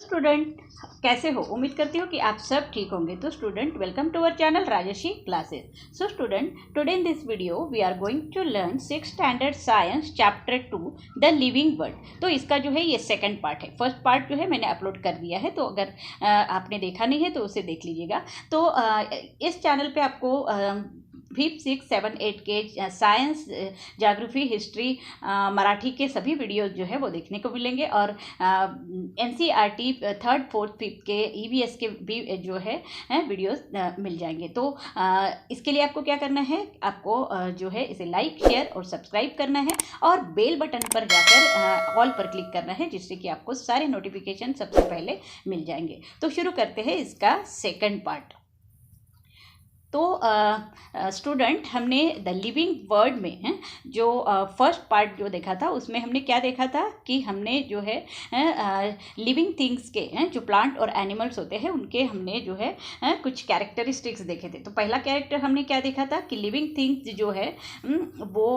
Student कैसे हो? उम्मीद करती हूँ कि आप सब ठीक होंगे। तो student welcome to our channel Rajshree classes. So student today in this video we are going to learn 6th standard science chapter 2 the living world. तो इसका जो है ये सेकंड पार्ट है। फर्स्ट पार्ट जो है मैंने अपलोड कर दिया है, तो अगर आपने देखा नहीं है तो उसे देख लीजिएगा। तो इस चैनल पे आपको 5th 6th 7th 8th के साइंस, ज्योग्राफी, हिस्ट्री, मराठी के सभी वीडियोज जो है वो देखने को मिलेंगे। और NCERT 3rd 4th 5th के EVS के भी जो है वीडियोस मिल जाएंगे। तो इसके लिए आपको क्या करना है, आपको जो है इसे लाइक, शेयर और सब्सक्राइब करना है और बेल बटन पर जाकर ऑल पर क्लिक करना है, जिससे कि आपको सारे नोटिफिकेशन सबसे पहले मिल जाएंगे। तो शुरू करते हैं इसका सेकंड पार्ट। तो स्टूडेंट हमने द लिविंग वर्ल्ड में जो फर्स्ट पार्ट जो देखा था उसमें हमने क्या देखा था कि हमने जो है लिविंग थिंग्स के जो प्लांट और एनिमल्स होते हैं उनके हमने जो है कुछ कैरेक्टरिस्टिक्स देखे थे। तो पहला कैरेक्टर हमने क्या देखा था कि लिविंग थिंग्स जो है वो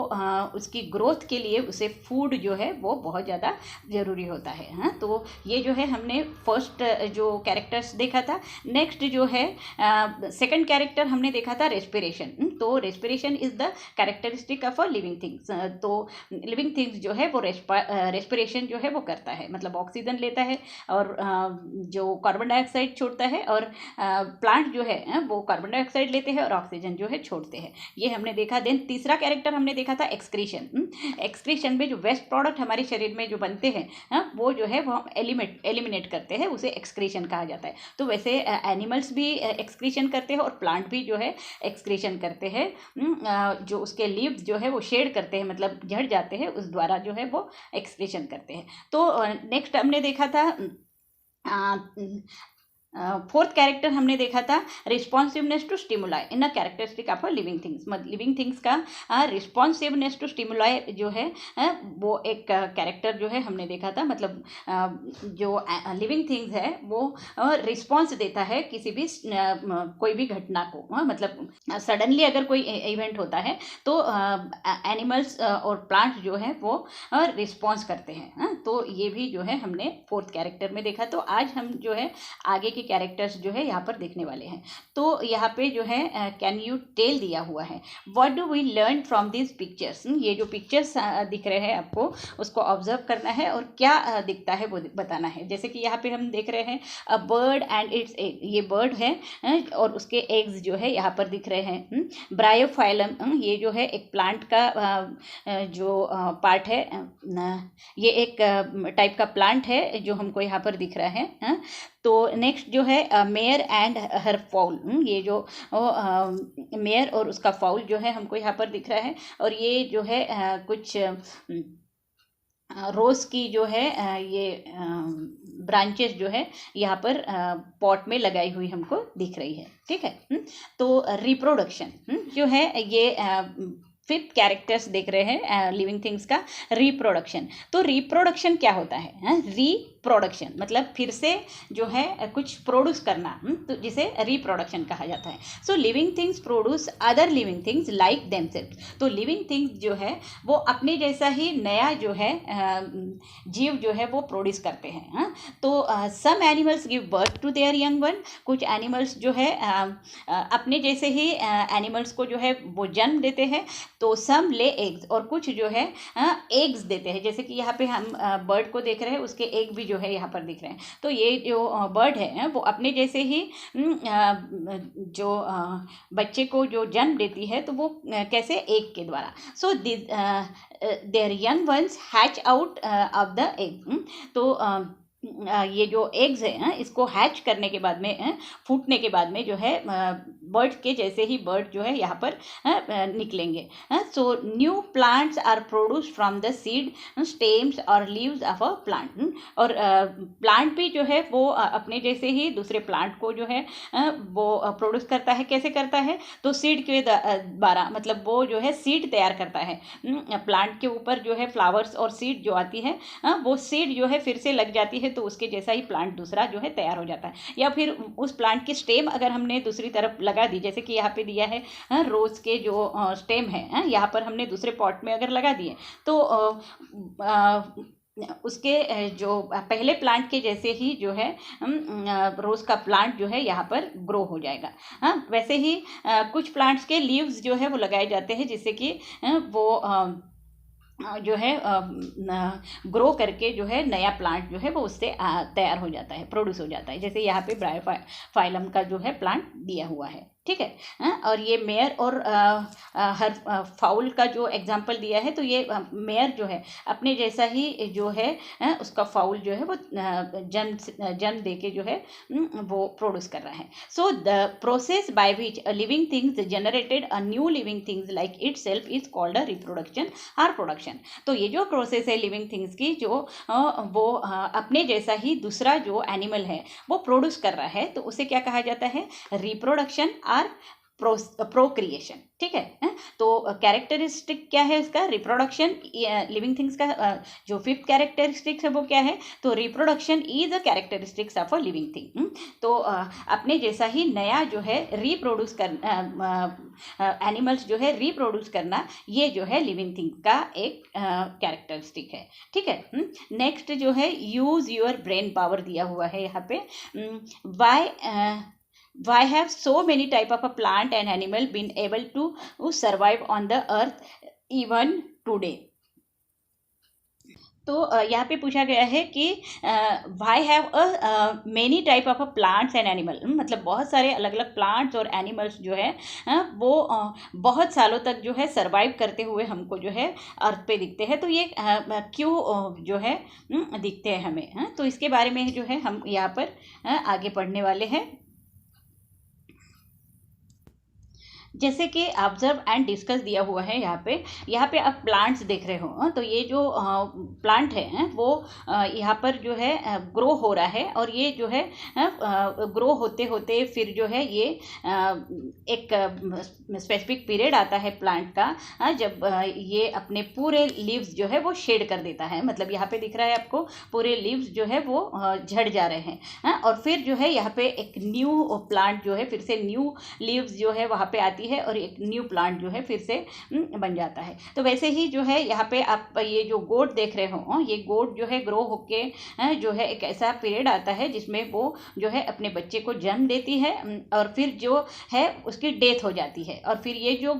उसकी ग्रोथ के लिए उसे फूड जो है वो बहुत ज़्यादा ज़रूरी होता है। तो ये जो है हमने फर्स्ट जो कैरेक्टर्स देखा था। नेक्स्ट जो है सेकंड कैरेक्टर हमने देखा था रेस्पिरेशन। तो respiration is the characteristic of a living things. तो लिविंग थिंग्स जो है वो रेस्पिरेशन जो है वो करता है, मतलब ऑक्सीजन लेता है और जो कार्बन डाइऑक्साइड छोड़ता है, और प्लांट जो है वो कार्बन डाइऑक्साइड लेते हैं और ऑक्सीजन जो है छोड़ते हैं। ये हमने देखा। देन तीसरा कैरेक्टर हमने देखा था एक्सक्रीशन। एक्सक्रीशन में जो वेस्ट प्रोडक्ट हमारे शरीर में जो बनते हैं वो जो है वो हम एलिमिनेट करते हैं, उसे एक्सक्रीशन कहा जाता है। तो वैसे एनिमल्स भी एक्सक्रीशन करते हैं और प्लांट भी जो है एक्सक्रीशन करते हैं। जो उसके लीव्स जो है वो शेड करते हैं, मतलब झड़ जाते हैं, उस द्वारा जो है वो एक्सक्रीशन करते हैं। तो नेक्स्ट हमने देखा था फोर्थ कैरेक्टर हमने देखा था responsiveness to stimuli in a characteristic of a living things. Living things का रिस्पॉन्सिवनेस टू स्टिमुलाई जो है वो एक कैरेक्टर जो है हमने देखा था। मतलब जो लिविंग थिंग्स है वो रिस्पॉन्स देता है किसी भी कोई भी घटना को। मतलब सडनली अगर कोई इवेंट होता है तो एनिमल्स और प्लांट्स जो है वो रिस्पॉन्स करते हैं। तो ये भी जो है हमने फोर्थ कैरेक्टर में देखा। तो आज हम जो है आगे के कैरेक्टर्स जो है यहाँ पर देखने वाले हैं। तो यहाँ पे जो है कैन यू टेल दिया हुआ है, what do we learn from this pictures. ये जो पिक्चर्स दिख रहे हैं आपको उसको ऑब्जर्व करना है और क्या दिखता है वो बताना है। जैसे कि यहाँ पे हम देख रहे हैं a bird and it's egg. ये बर्ड है और उसके एग्स जो है यहाँ पर दिख रहे हैं। ब्रायोफाइलम, ये जो है एक प्लांट का जो पार्ट है, ये एक टाइप का प्लांट है जो हमको यहाँ पर दिख रहा है। तो नेक्स्ट जो है मेयर एंड हर फाउल। ये जो मेयर और उसका फाउल जो है हमको यहाँ पर दिख रहा है। और ये जो है कुछ रोज़ की जो है ये ब्रांचेस जो है यहाँ पर पॉट में लगाई हुई हमको दिख रही है। ठीक है। तो रिप्रोडक्शन जो है ये फिफ्थ कैरेक्टर्स देख रहे हैं लिविंग थिंग्स का रिप्रोडक्शन। तो रिप्रोडक्शन क्या होता है? रिप्रोडक्शन मतलब फिर से जो है कुछ प्रोड्यूस करना, तो जिसे रिप्रोडक्शन कहा जाता है। So living things produce other living things like themselves. तो लिविंग थिंग्स जो है वो अपने जैसा ही नया जो है जीव जो है वो प्रोड्यूस करते हैं। तो some animals give birth to their young one. कुछ एनिमल्स जो है अपने जैसे ही एनिमल्स को जो है वो जन्म देते हैं। तो सम ले एग्स, और कुछ जो है एग्स देते हैं। जैसे कि यहाँ पे हम बर्ड को देख रहे हैं, उसके एग भी जो है यहाँ पर दिख रहे हैं। तो ये जो बर्ड है वो अपने जैसे ही जो बच्चे को जो जन्म देती है तो वो कैसे, एग के द्वारा। So there young ones hatch out of the egg. तो ये जो एग्स है इसको हैच करने के बाद में, फूटने के बाद में जो है बर्ड के जैसे ही बर्ड जो है यहाँ पर निकलेंगे। So new plants are produce from the seed, stems और लीव्स ऑफ अ प्लांट। और प्लांट भी जो है वो अपने जैसे ही दूसरे प्लांट को जो है वो प्रोड्यूस करता है। कैसे करता है? तो सीड के द्वारा, मतलब वो जो है सीड तैयार करता है। प्लांट के ऊपर जो है फ्लावर्स और सीड जो आती है वो सीड जो है फिर से लग जाती है, तो उसके जैसा ही प्लांट दूसरा जो है तैयार हो जाता है। या फिर उस प्लांट की स्टेम अगर हमने दूसरी तरफ लगा दी, जैसे कि यहाँ पे दिया है रोज के जो स्टेम है यहाँ पर हमने दूसरे पॉट में अगर लगा दिए तो उसके जो पहले प्लांट के जैसे ही जो है रोज का प्लांट जो है यहाँ पर ग्रो हो जाएगा। हाँ, वैसे ही कुछ प्लांट्स के लीव्स जो है वो लगाए जाते हैं जिससे कि वो जो है ग्रो करके जो है नया प्लांट जो है वो उससे तैयार हो जाता है, प्रोड्यूस हो जाता है। जैसे यहाँ पे ब्रायोफाइलम का जो है प्लांट दिया हुआ है, ठीक है। और ये मेयर और हर फाउल का जो एग्जांपल दिया है, तो ये मेयर जो है अपने जैसा ही जो है उसका फाउल जो है वो जन्म दे के जो है वो प्रोड्यूस कर रहा है। So the process by which a living things generated a new living things like itself is called a reproduction or production. तो ये जो प्रोसेस है लिविंग थिंग्स की, जो वो अपने जैसा ही दूसरा जो एनिमल है वो प्रोड्यूस कर रहा है, तो उसे क्या कहा जाता है? रिप्रोडक्शन आर प्रोक्रिएशन, ठीक है। तो कैरेक्टरिस्टिक क्या है इसका? रिप्रोडक्शन। लिविंग थिंग्स का जो फिफ्थ कैरेक्टरिस्टिक्स है वो क्या है? तो reproduction is a characteristics of a living thing. तो अपने जैसा ही नया जो है रिप्रोड्यूस करना, एनिमल्स जो है रिप्रोड्यूस करना, ये जो है लिविंग थिंग का एक कैरेक्टरिस्टिक है, ठीक है। नेक्स्ट जो है यूज योर ब्रेन पावर दिया हुआ है यहाँ पे। Why have so many type of a plant and animal been able to survive on the earth even today? तो यहाँ पे पूछा गया है कि why have a many type of a plants and animal, मतलब बहुत सारे अलग अलग प्लांट्स और एनिमल्स जो है वो बहुत सालों तक जो है सरवाइव करते हुए हमको जो है अर्थ पे दिखते हैं। तो ये क्यों जो है दिखते हैं हमें, तो इसके बारे में जो है हम यहाँ पर आगे पढ़ने वाले हैं। जैसे कि ऑब्जर्व एंड डिस्कस दिया हुआ है यहाँ पे आप प्लांट्स देख रहे हो, तो ये जो प्लांट है वो यहाँ पर जो है ग्रो हो रहा है, और ये जो है ग्रो होते होते फिर जो है ये एक स्पेसिफिक पीरियड आता है प्लांट का, जब ये अपने पूरे लीव्स जो है वो शेड कर देता है। मतलब यहाँ पे दिख रहा है आपको पूरे लीव्स जो है वो झड़ जा रहे हैं, और फिर जो है यहाँ पे एक न्यू प्लांट जो है फिर से न्यू लीव्स जो है वहाँ पे आती है, और एक न्यू प्लांट जो है फिर से बन जाता है। तो वैसे ही जो है यहाँ पे आप ये जो गोट देख रहे हो, ये गोट जो है ग्रो होके जो है एक ऐसा पीरियड आता है जिसमें वो जो है अपने बच्चे को जन्म देती है, और फिर जो है उसकी डेथ हो जाती है, और फिर ये जो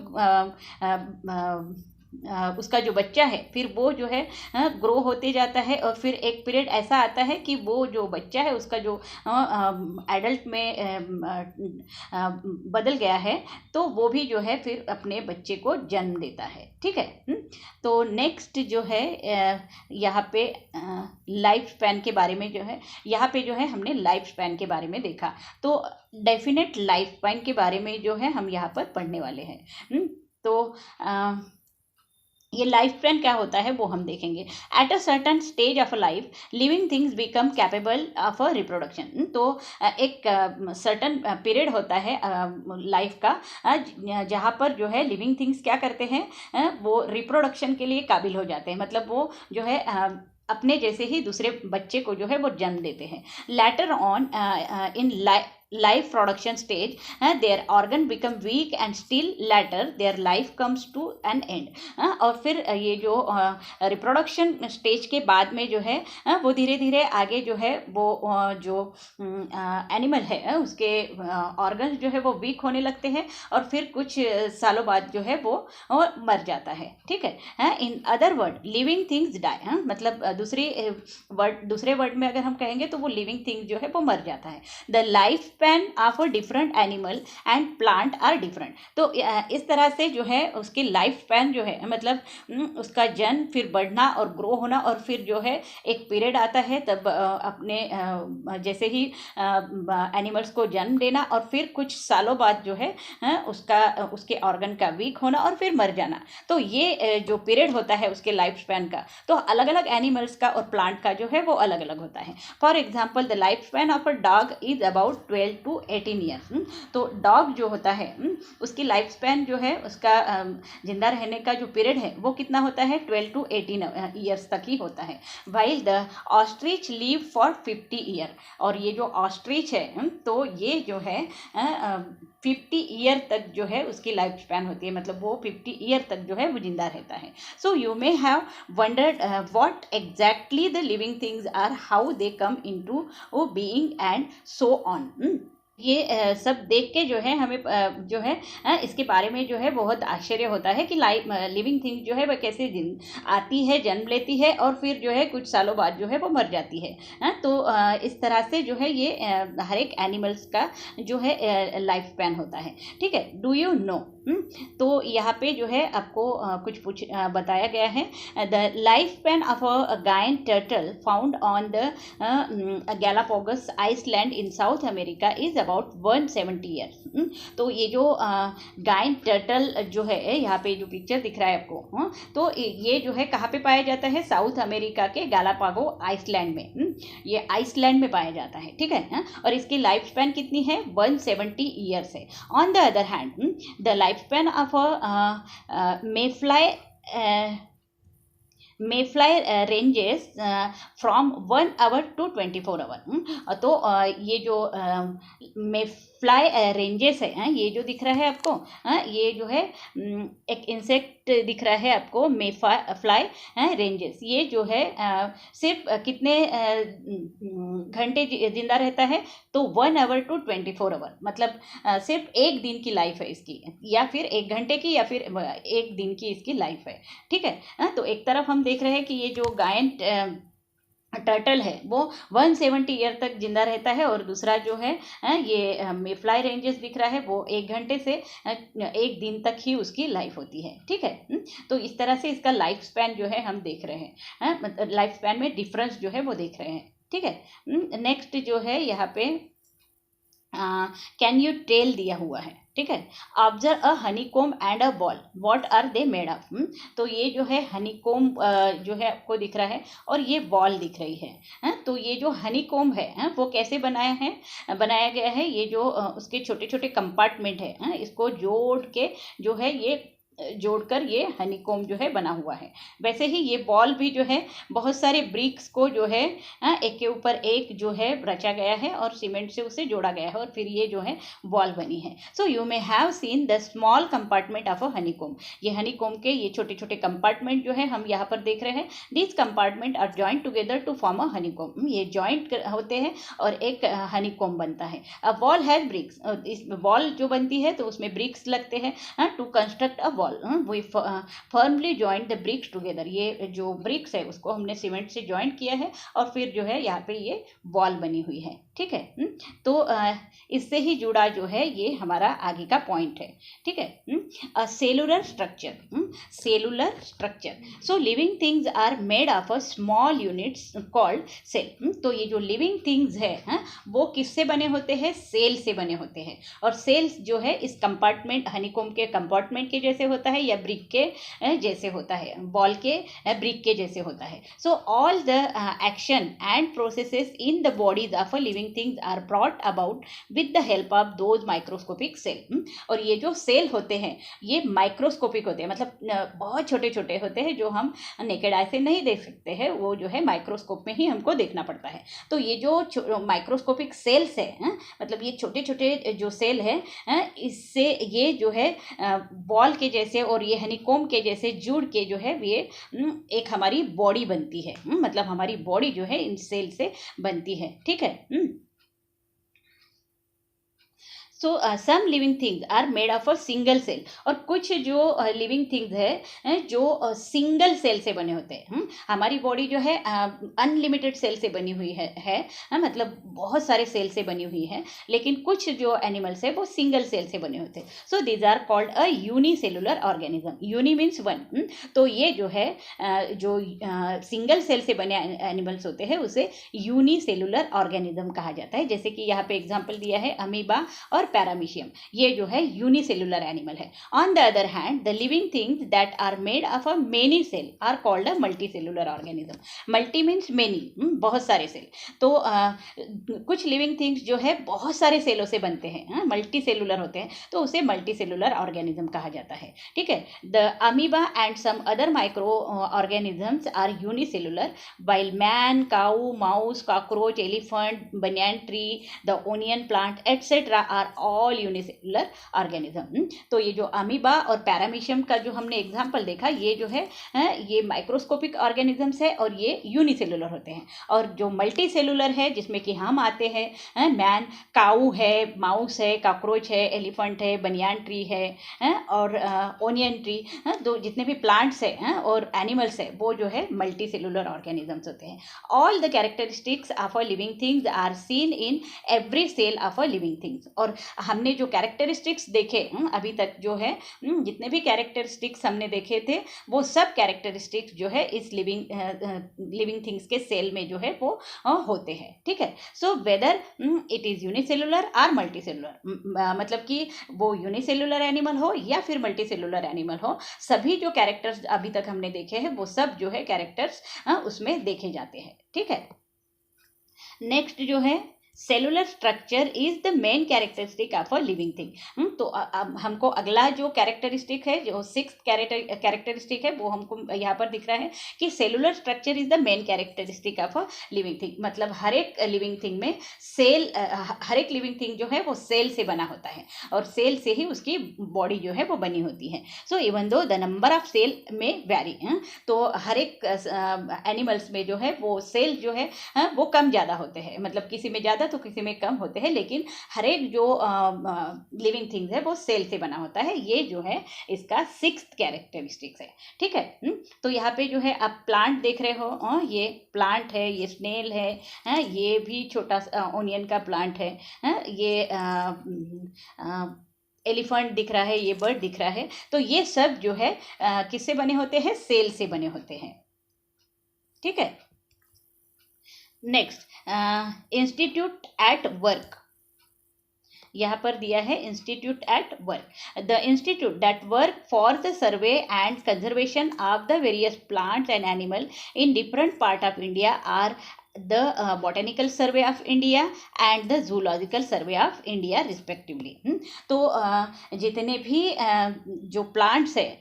उसका जो बच्चा है फिर वो जो है ग्रो होते जाता है, और फिर एक पीरियड ऐसा आता है कि वो जो बच्चा है उसका जो एडल्ट में बदल गया है, तो वो भी जो है फिर अपने बच्चे को जन्म देता है, ठीक है। तो नेक्स्ट जो है यहाँ पे लाइफ स्पैन के बारे में जो है यहाँ पे जो है हमने लाइफ स्पैन के बारे में देखा, तो डेफिनेट लाइफ स्पैन के बारे में जो है हम यहाँ पर पढ़ने वाले हैं। तो ये लाइफ स्पैन क्या होता है वो हम देखेंगे। At a certain stage of life living things become capable of a reproduction. तो एक सर्टन पीरियड होता है लाइफ का जहाँ पर जो है लिविंग थिंग्स क्या करते हैं, वो रिप्रोडक्शन के लिए काबिल हो जाते हैं, मतलब वो जो है अपने जैसे ही दूसरे बच्चे को जो है वो जन्म देते हैं। Later on in life production stage their organ become weak and still later their life comes to an end। और फिर ये जो रिप्रोडक्शन स्टेज के बाद में जो है वो धीरे धीरे आगे जो है वो जो एनिमल है उसके ऑर्गन्स जो है वो वीक होने लगते हैं, और फिर कुछ सालों बाद जो है वो मर जाता है, ठीक है। In other word living things die, मतलब दूसरे वर्ड में अगर हम कहेंगे तो वो लिविंग थिंग जो है वो मर जाता है। The life span of a different animal and plant are different. तो इस तरह से जो है उसकी लाइफ स्पैन जो है मतलब उसका जन्म, फिर बढ़ना और ग्रो होना, और फिर जो है एक पीरियड आता है तब अपने जैसे ही एनिमल्स को जन्म देना, और फिर कुछ सालों बाद जो है उसके ऑर्गन का वीक होना और फिर मर जाना। तो ये जो पीरियड होता है उसके लाइफ स्पैन का, तो अलग अलग एनिमल्स का और प्लांट का जो है वो अलग अलग होता है। For example the life span of a dog is about 12 to 18 years. तो डॉग जो होता है उसकी लाइफ स्पैन जो है उसका जिंदा रहने का जो पीरियड है वो कितना होता है? 12 to 18 ईयर्स तक ही होता है। While the ostrich live for 50 year. और ये जो ऑस्ट्रिच है तो ये जो है 50 ईयर तक जो है उसकी लाइफ स्पैन होती है, मतलब वो 50 ईयर तक जो है वो जिंदा रहता है. So you may have wondered what exactly the living things are, how they come into being and so on. ये सब देख के जो है हमें जो है इसके बारे में जो है बहुत आश्चर्य होता है कि लिविंग थिंग जो है वह कैसे आती है, जन्म लेती है और फिर जो है कुछ सालों बाद जो है वो मर जाती है. तो इस तरह से जो है ये हर एक एनिमल्स का जो है लाइफ स्पैन होता है. ठीक है, डू यू नो. तो यहाँ पे जो है आपको कुछ बताया गया है. The life span of a गायन turtle found on the Galapagos island in South America is about 170 years. तो ये जो गायन टर्टल जो है, यहाँ पे जो पिक्चर दिख रहा है आपको, तो ये जो है कहाँ पे पाया जाता है, साउथ अमेरिका के गैलापागो आइसलैंड में. ये आइसलैंड में पाया जाता है. ठीक है, और इसकी लाइफ स्पैन कितनी है, 170 ईयर्स है. On the other hand the life span of a mayfly ranges from 1 hour to 24 hour. तो ये जो मेफ्लाई रेंजेस है, ये जो दिख रहा है आपको, ये जो है एक इंसेक्ट दिख रहा है आपको, मेफ्लाई रेंजेस. ये जो है सिर्फ कितने घंटे जिंदा रहता है, तो 1 आवर टू 24 आवर, मतलब सिर्फ एक दिन की लाइफ है इसकी, या फिर 1 घंटे की, या फिर 1 दिन की इसकी लाइफ है. ठीक है, तो एक तरफ हम देख रहे हैं कि ये जो गायन टर्टल है वो 170 ईयर तक जिंदा रहता है, और दूसरा जो है ये मेफ्लाई रेंजेस दिख रहा है वो 1 घंटे से 1 दिन तक ही उसकी लाइफ होती है. ठीक है, तो इस तरह से इसका लाइफ स्पैन जो है हम देख रहे हैं, मतलब लाइफ स्पैन में डिफरेंस जो है वो देख रहे हैं. ठीक है, नेक्स्ट जो है यहाँ पे कैन यू टेल दिया हुआ है. ठीक है, observe a honeycomb and a ball, what are they made of. तो ये जो है हनीकॉम्ब जो है आपको दिख रहा है, और ये बॉल दिख रही है. तो ये जो हनीकॉम्ब है वो कैसे बनाया गया है, ये जो उसके छोटे छोटे कंपार्टमेंट है, इसको जोड़ के जो है ये जोड़कर ये हनीकॉम्ब जो है बना हुआ है. वैसे ही ये बॉल भी जो है बहुत सारे ब्रिक्स को जो है एक के ऊपर एक जो है रचा गया है और सीमेंट से उसे जोड़ा गया है, और फिर ये जो है बॉल बनी है. So you may have seen the small compartment of a honeycomb. ये हनीकॉम्ब के ये छोटे छोटे कंपार्टमेंट जो है हम यहाँ पर देख रहे हैं. This compartment are joint together to form a honeycomb. ये जॉइंट होते हैं और एक हनीकॉम्ब बनता है. A ball has bricks. इस बॉल जो बनती है तो उसमें ब्रिक्स लगते हैं to construct a wall. We firmly joint the bricks together. ये जो ब्रिक्स है उसको हमने सीमेंट से जॉइंट किया है, और फिर जो है यहाँ पे ये वॉल बनी हुई है. ठीक है, तो इससे ही जुड़ा जो है ये हमारा आगे का पॉइंट है. ठीक है, cellular structure. Cellular structure. So living things are made of a small units called cell. तो ये जो लिविंग थिंग्स है वो किससे बने होते हैं, सेल से बने होते हैं. और सेल्स जो है इस कंपार्टमेंट, हनीकॉम्ब के कंपार्टमेंट के जैसे होता है, या ब्रिक के जैसे होता है, बॉल के ब्रिक के जैसे होता है. So all the action and processes in the bodies of a living things are brought about with the help of those microscopic cell. और ये जो सेल होते हैं ये माइक्रोस्कोपिक होते हैं, मतलब बहुत छोटे छोटे होते हैं, जो हम नेकेड आई से नहीं देख सकते हैं, वो जो है माइक्रोस्कोप में ही हमको देखना पड़ता है. तो ये जो माइक्रोस्कोपिक सेल्स है, मतलब ये छोटे छोटे जो सेल है, इससे ये जो है बॉल के जैसे और ये हनीकॉम्ब के जैसे जुड़ के जो है ये एक हमारी बॉडी बनती है. मतलब हमारी बॉडी जो है इन सेल से बनती है. ठीक है, so some living things are made of a single cell. और कुछ जो लिविंग थिंग्स है जो सिंगल सेल से बने होते हैं. हमारी बॉडी जो है अनलिमिटेड सेल से बनी हुई है, मतलब बहुत सारे सेल से बनी हुई है, लेकिन कुछ जो एनिमल्स है वो सिंगल सेल से बने होते हैं. So these are called a unicellular organism. Uni means one. तो ये जो है जो सिंगल सेल से बने एनिमल्स होते हैं उसे यूनिसेलुलर ऑर्गेनिज्म कहा जाता है. जैसे कि यहाँ पे एग्जाम्पल दिया है अमीबा और पैरामीशियम, ये जो है यूनिसेलुलर एनिमल है. On the other hand the living things that are made of a many cell are called a multicellular organism. Multi means many, बहुत सारे सेल. तो कुछ लिविंग थिंग्स जो है बहुत सारे सेलों से बनते हैं, मल्टी सेलुलर होते हैं, तो उसे मल्टीसेलुलर ऑर्गेनिज्म कहा जाता है. ठीक है, the amoeba and some other micro organisms are unicellular, while man, cow, mouse, cockroach, elephant, banyan tree, the onion plant, etc. are all unicellular organism. तो ये जो अमीबा और पैरामीशियम का जो हमने एग्जाम्पल देखा, ये जो है ये माइक्रोस्कोपिक ऑर्गेनिजम्स है और ये यूनिसेलुलर होते हैं। और जो मल्टी सेलुलर है जिसमें कि हम आते हैं, मैन, काऊ है, माउस है, कॉकरोच है, एलिफेंट है, बनियान ट्री है और ओनियन ट्री, दो जितने भी प्लांट्स हैं और एनिमल्स है वो जो है मल्टी सेलुलर ऑर्गेनिजम्स होते हैं। All the characteristics of a living things are seen in every cell of a living things. और हमने जो कैरेक्टरिस्टिक्स देखे अभी तक जो है, जितने भी कैरेक्टरिस्टिक्स हमने देखे थे वो सब कैरेक्टरिस्टिक्स जो है इस लिविंग थिंग्स के सेल में जो है वो होते हैं। ठीक है, so whether it is unicellular और मल्टी सेलुलर, मतलब कि वो यूनिसेलुलर एनिमल हो या फिर मल्टी सेलुलर एनिमल हो, सभी जो कैरेक्टर्स अभी तक हमने देखे हैं वो सब जो है कैरेक्टर्स उसमें देखे जाते हैं। ठीक है, नेक्स्ट जो है cellular structure is the main characteristic of a living thing. तो हमको अगला जो कैरेक्टरिस्टिक है, जो सिक्स्थ कैरेक्टरिस्टिक है, वो हमको यहाँ पर दिख रहा है कि cellular structure is the main characteristic of a living thing. मतलब हर एक लिविंग थिंग में सेल, हर एक लिविंग थिंग जो है वो सेल से बना होता है और सेल से ही उसकी बॉडी जो है वो बनी होती है। So even though the number of cell में वैरी, तो हर एक एनिमल्स में जो है वो सेल जो है वो कम ज़्यादा होते हैं, मतलब किसी में ज़्यादा तो किसी में कम होते हैं, लेकिन हर एक जो लिविंग थिंग्स है वो सेल से बना होता है। ये जो है इसका सिक्स्थ कैरेक्टरिस्टिक्स है। ठीक है, तो यहाँ पे जो है आप प्लांट देख रहे हो, ये प्लांट है, ये स्नेल है, ये भी छोटा ओनियन का प्लांट है, ये एलिफेंट दिख रहा है, ये बर्ड दिख रहा है। तो ये सब जो है किससे बने होते हैं? सेल से बने होते हैं। ठीक है, नेक्स्ट इंस्टीट्यूट एट वर्क, यहाँ पर दिया है institute at work. The institute that work for the survey and conservation of the various plants and animal in different part of India are the Botanical Survey of India and the Zoological Survey of India respectively। तो जितने भी जो plants है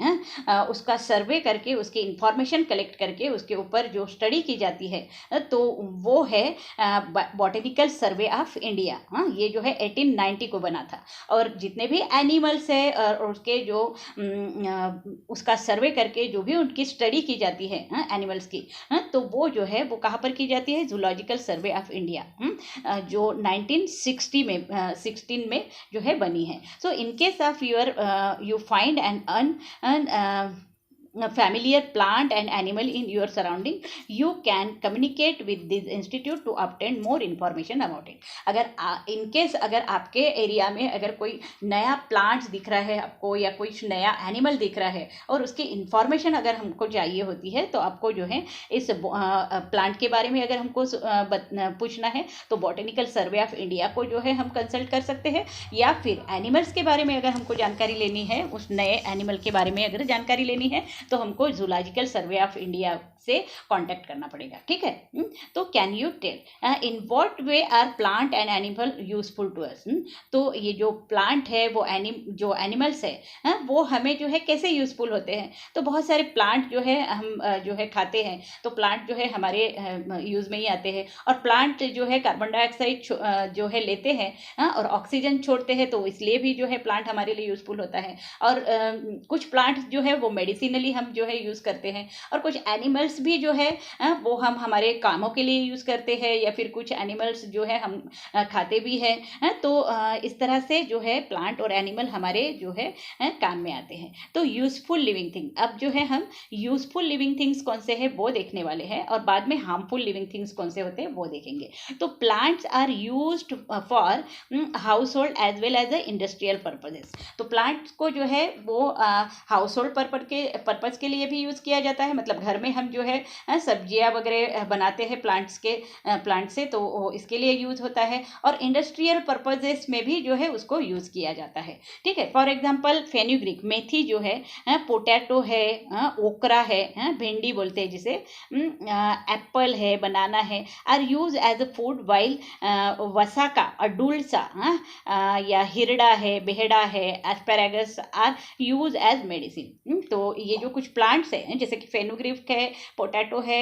उसका सर्वे करके, उसकी information collect करके उसके ऊपर जो स्टडी की जाती है तो वो है बॉटेनिकल सर्वे ऑफ इंडिया। ये जो है 1890 को बना था। और जितने भी एनिमल्स है और उसके जो उसका सर्वे करके जो भी उनकी स्टडी की जाती है एनिमल्स की, तो वो जो है वो कहाँ पर की जाती है? जूलॉजिकल सर्वे ऑफ इंडिया, जो 1916 में जो है बनी है। So in case of you find an familiar plant and animal in your surrounding, you can communicate with this institute to obtain more information about it। अगर in case अगर आपके area में अगर कोई नया प्लांट्स दिख रहा है आपको या कोई नया एनिमल दिख रहा है और उसकी इंफॉर्मेशन अगर हमको चाहिए होती है तो आपको जो है इस प्लांट के बारे में अगर हमको पूछना है तो बॉटेनिकल सर्वे ऑफ इंडिया को जो है हम कंसल्ट कर सकते हैं, या फिर एनिमल्स के बारे में अगर हमको जानकारी लेनी है, उस नए एनिमल के बारे में अगर जानकारी लेनी है तो हमको जूलॉजिकल सर्वे ऑफ इंडिया से कांटेक्ट करना पड़ेगा। ठीक है, तो can you tell in what way are plant and animal useful to us. तो ये जो प्लांट है वो जो एनिमल्स है वो हमें जो है कैसे यूजफुल होते हैं? तो बहुत सारे प्लांट जो है हम जो है खाते हैं, तो प्लांट जो है हमारे यूज में ही आते हैं। और प्लांट जो है कार्बन डाइऑक्साइड जो है लेते हैं और ऑक्सीजन छोड़ते हैं, तो इसलिए भी जो है प्लांट हमारे लिए यूजफुल होता है। और कुछ प्लांट जो है वो मेडिसिनली हम जो है यूज़ करते हैं, और कुछ एनिमल्स भी जो है वो हम हमारे कामों के लिए यूज़ करते हैं, या फिर कुछ एनिमल्स जो है हम खाते भी हैं। तो इस तरह से जो है प्लांट और एनिमल हमारे जो है काम में आते हैं। तो यूजफुल लिविंग थिंग, अब जो है हम यूजफुल लिविंग थिंग्स कौन से हैं वो देखने वाले हैं, और बाद में हार्मफुल लिविंग थिंग्स कौन से होते हैं वो देखेंगे। तो plants are used for household as well as the industrial purposes. तो प्लांट्स को जो है वो हाउस होल्ड पर्पज के लिए भी यूज़ किया जाता है, मतलब घर में हम जो है सब्जियां वगैरह बनाते हैं प्लांट से, तो इसके लिए यूज़ होता है। और इंडस्ट्रियल पर्पजेस में भी जो है उसको यूज़ किया जाता है। ठीक है, फॉर एग्जांपल फेन्यूग्रीक, मेथी जो है, पोटैटो है, ओकरा है, भिंडी बोलते हैं जिसे, एप्पल है, बनाना है, are use as a food, while vasaka, adulsa या हिरडा है, बेहड़ा है, asparagus are use as medicine. तो ये जो कुछ प्लांट्स हैं जैसे कि फेनुग्रीक है, पोटैटो है,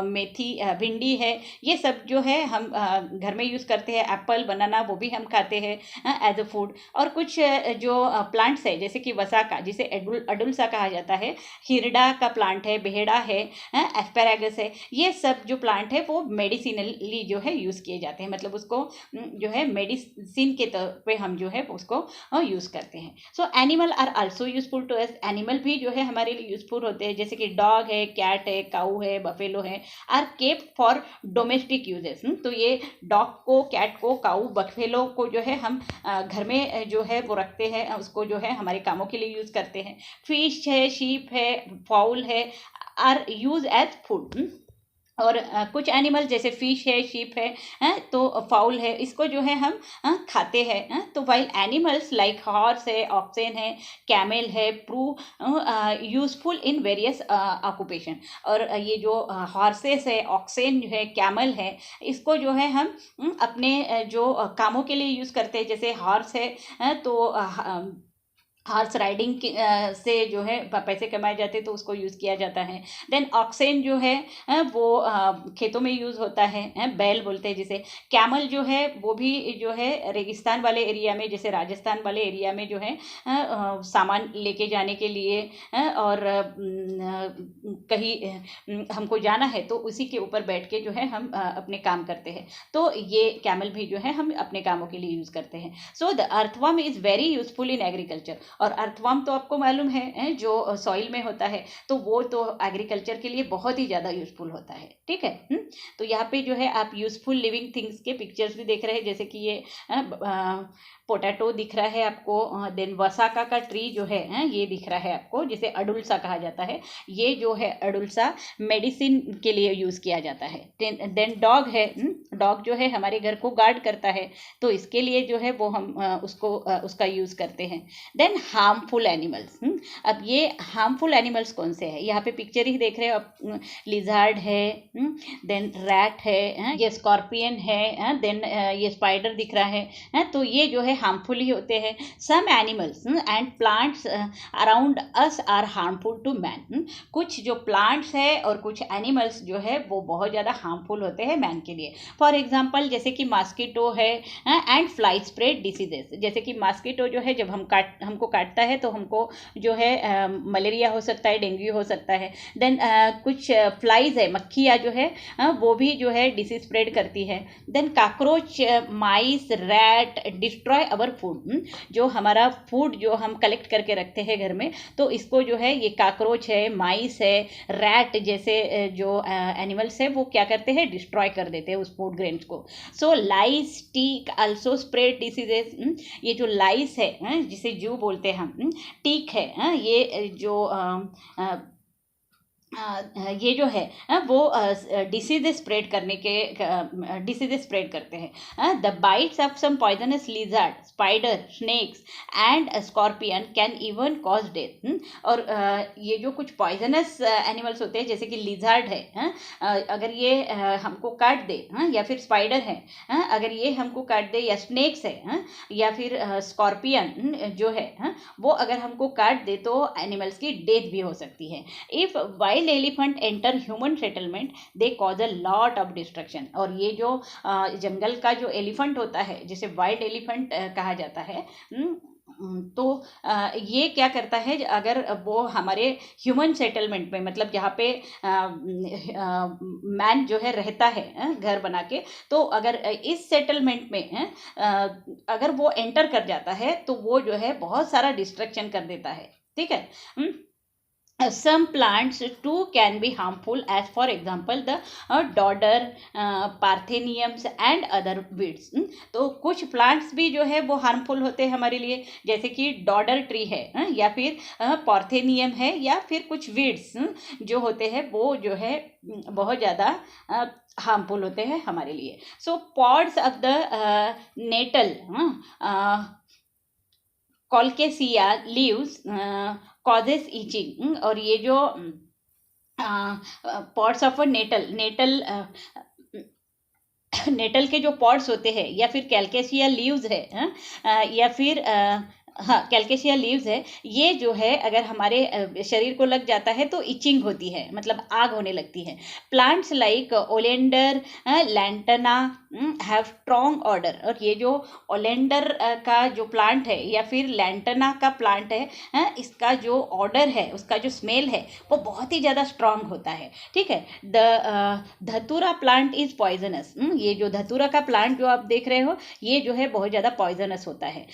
मेथी, भिंडी है, ये सब जो है हम घर में यूज़ करते हैं। एप्पल, बनाना वो भी हम खाते हैं एज अ फूड। और कुछ जो प्लांट्स है जैसे कि वसाका, जिसे अडुल्सा कहा जाता है, हिरडा का प्लांट है, बेहड़ा है, एस्पेरागस है, ये सब जो प्लांट है वो मेडिसिनली जो है यूज़ किए जाते हैं। मतलब उसको जो है मेडिसिन के तौर पे हम जो है उसको यूज़ करते हैं। So animal are also useful to us, animal भी जो है हमारे लिए यूजफुल होते हैं, जैसे कि डॉग है, कैट है, काऊ है, बफेलो है, are kept for domestic uses. तो ये डॉग को, कैट को, काऊ, बफेलो को जो है हम घर में जो है वो रखते हैं, उसको जो है हमारे कामों के लिए यूज़ करते हैं। फिश है, शीप है, फाउल है, आर यूज एज फूड। और कुछ एनिमल जैसे फिश है, शीप है, तो फाउल है, इसको जो है हम खाते हैं। तो वाइल एनिमल्स लाइक हॉर्स है, ऑक्सेन है, कैमल है, prove useful in various occupation. और ये जो हॉर्सेस है, ऑक्सेन जो है, कैमल है, इसको जो है हम अपने जो कामों के लिए यूज़ करते हैं। जैसे हॉर्स है तो हॉर्स राइडिंग से जो है पैसे कमाए जाते तो उसको यूज़ किया जाता है। देन ऑक्सेन जो है वो खेतों में यूज़ होता है, बैल बोलते हैं जिसे। कैमल जो है वो भी जो है रेगिस्तान वाले एरिया में, जैसे राजस्थान वाले एरिया में जो है सामान लेके जाने के लिए और कहीं हमको जाना है तो उसी के ऊपर बैठ के जो है हम अपने काम करते हैं। तो ये कैमल भी जो है हम अपने कामों के लिए यूज़ करते हैं। So the earthworm is very useful in agriculture. और अर्थवर्म तो आपको मालूम है जो सॉइल में होता है, तो वो तो एग्रीकल्चर के लिए बहुत ही ज़्यादा यूजफुल होता है। ठीक है। तो यहाँ पे जो है आप यूजफुल लिविंग थिंग्स के पिक्चर्स भी देख रहे हैं, जैसे कि ये पोटैटो दिख रहा है आपको, देन वसाका का ट्री जो है ये दिख रहा है आपको, जिसे अडुल्सा कहा जाता है। ये जो है अडुल्सा मेडिसिन के लिए यूज़ किया जाता है। देन डॉग है, डॉग जो है हमारे घर को गार्ड करता है, तो इसके लिए जो है वो हम उसका यूज़ करते हैं। Then harmful animals. अब ये हार्मफुल एनिमल्स कौन से हैं, यहाँ पे पिक्चर ही देख रहे हो आप, लिजार्ड है, देन रैट है, ये स्कॉर्पियन है, देन ये स्पाइडर दिख रहा है, तो ये जो है हार्मफुल ही होते हैं। Some animals and plants around us are harmful to man. कुछ जो प्लांट्स है और कुछ एनिमल्स जो है वो बहुत ज़्यादा हार्मफुल होते हैं मैन के लिए। फॉर एग्जाम्पल जैसे कि मॉस्किटो है एंड फ्लाई स्प्रेड डिसीजेस। जैसे कि मॉस्किटो जो है जब हमको काटता है तो हमको जो है मलेरिया हो सकता है, डेंगू हो सकता है। देन कुछ फ्लाइज है, मक्खियाँ जो है वो भी जो है डिसीज स्प्रेड करती है। Then cockroach, mice, rat destroy our food. जो हमारा फूड जो हम कलेक्ट करके रखते हैं घर में, तो इसको जो है ये काकरोच है, माइस है, रैट जैसे जो एनिमल्स है वो क्या करते हैं, डिस्ट्रॉय कर देते हैं उस फूड ग्रेन्स को। सो लाइस, टीक आल्सो स्प्रेड डिसीजेस। ये जो लाइस है जिसे जू बोलते हैं हम, टीक है, ये जो ये जो है वो डिसीज स्प्रेड करते हैं। The bites of some poisonous lizard, spider, snakes and scorpion can even cause death. और ये जो कुछ पॉइजनस एनिमल्स होते हैं जैसे कि लिजर्ड है, अगर ये हमको काट दे, या फिर स्पाइडर है, अगर ये हमको काट दे, या स्नेक्स है, या फिर स्कॉर्पियन जो है वो अगर हमको काट दे तो एनिमल्स की डेथ भी हो सकती है। If wild elephant enter human settlement they cause a lot of destruction. और ये जो जंगल का जो एलिफेंट होता है, जिसे वाइल्ड एलिफेंट कहा जाता है, तो ये क्या करता है, अगर वो हमारे ह्यूमन सेटलमेंट में, मतलब जहाँ पे मैन जो है रहता है घर बना के, तो अगर इस सेटलमेंट में अगर वो एंटर कर जाता है तो वो जो है बहुत सारा डिस्ट्रक्शन कर देता है। ठीक है। Some plants too can be harmful, as for example the dodder, partheniums and other weeds. तो कुछ प्लांट्स भी जो है वो हार्मफुल होते हैं हमारे लिए, जैसे कि डॉडर ट्री है, या फिर पार्थेनियम है, या फिर कुछ वीड्स जो होते हैं वो जो है बहुत ज़्यादा हार्मफुल होते हैं हमारे लिए। So pods of the nettle, colocasia leaves causes itching. और ये जो पॉड्स ऑफ नेटल के जो पॉड्स होते हैं, या फिर कैल्केसिया लीव्स है, या फिर हाँ, कैल्केशिया लीव्स है, ये जो है अगर हमारे शरीर को लग जाता है तो इचिंग होती है, मतलब आग होने लगती है। Plants like oleander, lantana have strong odour, और ये जो ओलेंडर का जो प्लांट है या फिर लैंटना का प्लांट है, इसका जो ऑर्डर है, उसका जो स्मेल है वो बहुत ही ज़्यादा स्ट्रॉन्ग होता है। ठीक है। धतूरा प्लांट इज पॉइजनस, ये जो धतूरा का प्लांट जो आप देख रहे हो ये जो है बहुत ज़्यादा पॉइजनस होता है।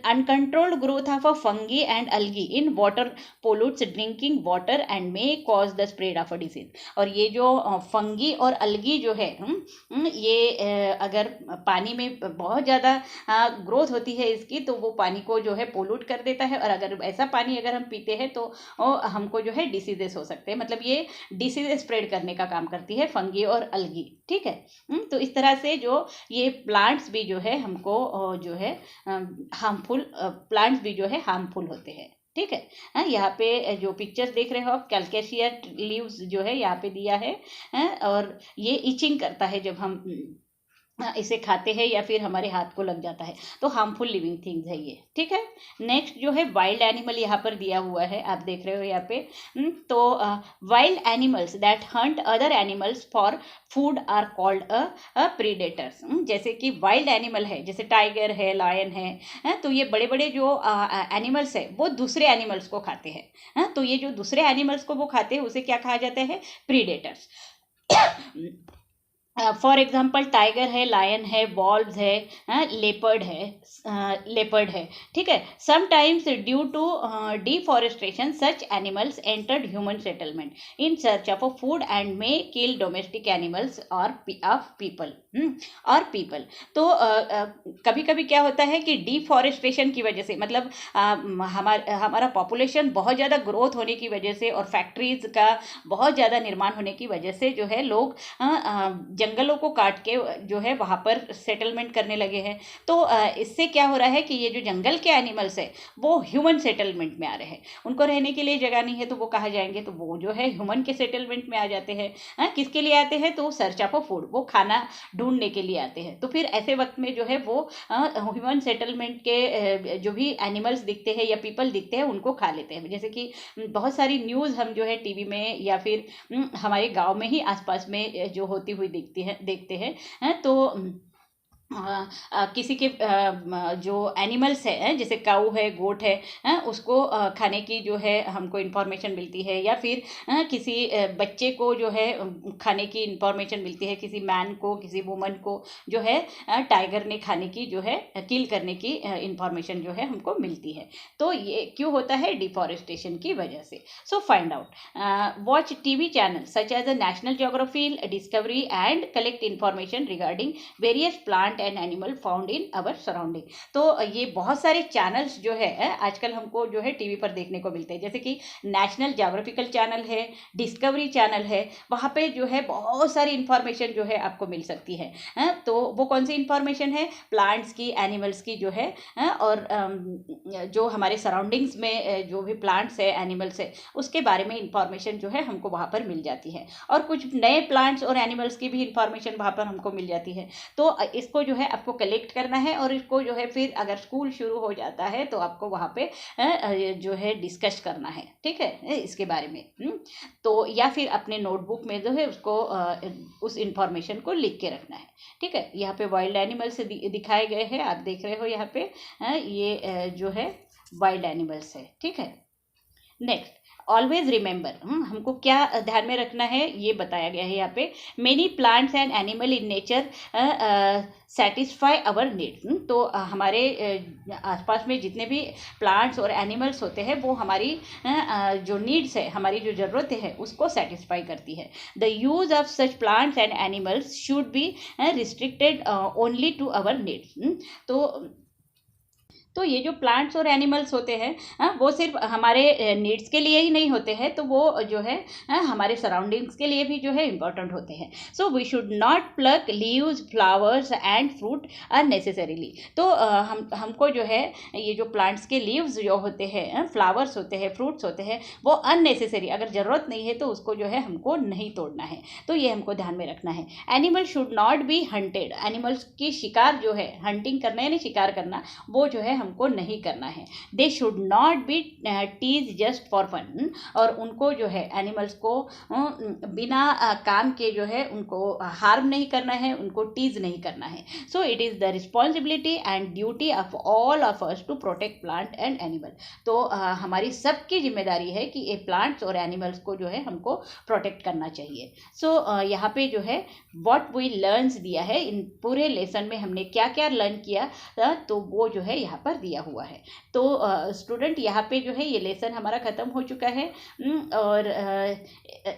Uncontrolled growth of a fungi and algae in water pollutes drinking water and may cause the spread of a disease। और ये जो फंगी और अलगी जो है, ये अगर पानी में बहुत ज़्यादा ग्रोथ होती है इसकी, तो वो पानी को जो है पोल्यूट कर देता है, और अगर ऐसा पानी अगर हम पीते हैं तो हमको जो है डिसीजेस हो सकते हैं, मतलब ये डिसीज स्प्रेड करने का काम करती है फंगी और अलगी। ठीक है। तो इस तरह से जो ये प्लांट्स भी जो है हमको जो है हार्मफुल, प्लांट्स भी जो है हार्मफुल होते हैं। ठीक है। यहाँ पे जो पिक्चर्स देख रहे हो आप, कैल्केशिया लीव्स जो है यहाँ पे दिया है, और ये इचिंग करता है जब हम इसे खाते हैं या फिर हमारे हाथ को लग जाता है, तो हार्मफुल लिविंग थिंग्स है ये। ठीक है। नेक्स्ट जो है वाइल्ड एनिमल यहाँ पर दिया हुआ है, आप देख रहे हो यहाँ पे। तो wild animals that hunt other animals for food are called a predators. जैसे कि वाइल्ड एनिमल है, जैसे टाइगर है, लायन है, तो ये बड़े बड़े जो एनिमल्स है वो दूसरे एनिमल्स को खाते हैं। तो ये जो दूसरे एनिमल्स को वो खाते हैं उसे क्या कहा जाता है? प्रीडेटर्स। फॉर एग्जाम्पल टाइगर है, लायन है, वॉल्व्स है, लेपर्ड है। ठीक है। Sometimes due to deforestation such animals entered human settlement in search of a food and may kill domestic animals और ऑफ पीपल तो कभी कभी क्या होता है कि डिफॉरेस्टेशन की वजह से, मतलब हमारा पॉपुलेशन बहुत ज़्यादा ग्रोथ होने की वजह से और फैक्ट्रीज का बहुत ज़्यादा निर्माण होने की वजह से जो है लोग जंगलों को काट के जो है वहाँ पर सेटलमेंट करने लगे हैं। तो इससे क्या हो रहा है कि ये जो जंगल के एनिमल्स है वो ह्यूमन सेटलमेंट में आ रहे हैं, उनको रहने के लिए जगह नहीं है, तो वो कहाँ जाएंगे? तो वो जो है ह्यूमन के सेटलमेंट में आ जाते हैं। किसके लिए आते हैं? तो सर्च ऑफ फूड, वो खाना ढूंढने के लिए आते हैं। तो फिर ऐसे वक्त में जो है वो ह्यूमन सेटलमेंट के जो भी एनिमल्स दिखते हैं या पीपल दिखते हैं उनको खा लेते हैं। जैसे कि बहुत सारी न्यूज़ हम जो है टीवी में या फिर हमारे गांव में ही आसपास में जो होती हुई देखते हैं। तो किसी के जो एनिमल्स है, जैसे काऊ है, गोट है, उसको खाने की जो है हमको इन्फॉर्मेशन मिलती है, या फिर किसी बच्चे को जो है खाने की इन्फॉर्मेशन मिलती है, किसी मैन को, किसी वुमन को जो है टाइगर ने खाने की जो है किल करने की इन्फॉर्मेशन जो है हमको मिलती है। तो ये क्यों होता है? डिफॉरेस्टेशन की वजह से। So find out, watch TV channel such as a national geography, discovery and collect information regarding various plant and animal found in our surrounding. तो ये बहुत सारे चैनल्स जो है आजकल हमको जो है टीवी पर देखने को मिलते हैं, जैसे कि नेशनल ज्योग्राफिकल चैनल है, डिस्कवरी चैनल है, वहाँ पे जो है बहुत सारी इंफॉर्मेशन जो है आपको मिल सकती है। तो वो कौन सी इंफॉर्मेशन है? प्लांट्स की, एनिमल्स की जो है, और जो हमारे सराउंडिंग्स में जो भी प्लांट्स है, एनिमल्स है, उसके बारे में इंफॉर्मेशन जो है हमको वहाँ पर मिल जाती है, और कुछ नए प्लांट्स और एनिमल्स की भी इंफॉर्मेशन वहाँ पर हमको मिल जाती है। तो इसको जो है आपको कलेक्ट करना है, और इसको जो है फिर अगर स्कूल शुरू हो जाता है तो आपको वहाँ पे जो है डिस्कस करना है। ठीक है, इसके बारे में। तो या फिर अपने नोटबुक में जो है उसको उस इंफॉर्मेशन को लिख के रखना है। ठीक है। यहाँ पे वाइल्ड एनिमल्स दिखाए गए हैं, आप देख रहे हो यहाँ पे, ये जो है वाइल्ड एनिमल्स है। ठीक है। नेक्स्ट, ऑलवेज रिमेंबर, हमको क्या ध्यान में रखना है ये बताया गया है यहाँ पे। Many plants and animal in nature satisfy our needs. तो हमारे आसपास में जितने भी प्लांट्स और एनिमल्स होते हैं वो हमारी जो नीड्स है, हमारी जो ज़रूरतें हैं उसको सेटिस्फाई करती है। The use of such plants and animals should be restricted only to our needs. तो ये जो प्लांट्स और एनिमल्स होते हैं वो सिर्फ हमारे नीड्स के लिए ही नहीं होते हैं, तो वो जो है हमारे सराउंडिंग्स के लिए भी जो है इम्पोर्टेंट होते हैं। So we should not pluck leaves, flowers and fruit unnecessarily. तो हमको जो है ये जो प्लांट्स के लीव्स जो होते हैं, फ्लावर्स होते हैं, फ्रूट्स होते हैं, वो अननेसेसरी, अगर ज़रूरत नहीं है तो उसको जो है हमको नहीं तोड़ना है। तो ये हमको ध्यान में रखना है। Animal should not be hunted. Animals की शिकार जो है, हंटिंग करना यानी शिकार करना, वो जो है हमको नहीं करना है। They should not be tease just for fun, और उनको जो है एनिमल्स को बिना काम के जो है उनको हार्म नहीं करना है, उनको टीज नहीं करना है। So it is the responsibility and duty of all of us to protect plant and animal. तो हमारी सबकी जिम्मेदारी है कि ये प्लांट्स और एनिमल्स को जो है हमको प्रोटेक्ट करना चाहिए। सो यहाँ पे जो है व्हाट वी लर्न्स दिया है, इन पूरे लेसन में हमने क्या क्या लर्न किया, तो वो जो है यहाँ पर दिया हुआ है। तो स्टूडेंट यहाँ पे जो है ये लेसन हमारा ख़त्म हो चुका है। और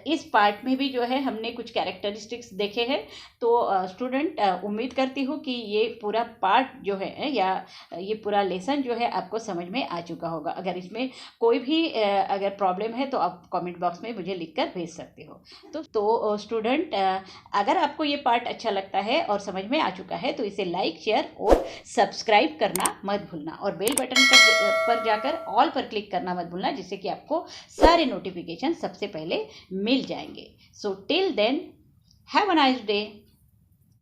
इस पार्ट में भी जो है हमने कुछ कैरेक्टरिस्टिक्स देखे हैं। तो स्टूडेंट उम्मीद करती हूँ कि ये पूरा पार्ट जो है या ये पूरा लेसन जो है आपको समझ में आ चुका होगा। अगर इसमें कोई भी अगर प्रॉब्लम है तो आप कमेंट बॉक्स में मुझे लिखकर भेज सकते हो। तो स्टूडेंट अगर आपको ये पार्ट अच्छा लगता है और समझ में आ चुका है तो इसे लाइक, शेयर और सब्सक्राइब करना मत भूलना, और बेल बटन पर जाकर ऑल पर क्लिक करना मत भूलना, जिससे कि आपको सारे नोटिफिकेशन सबसे पहले मिल जाएंगे। So till then, have a nice day.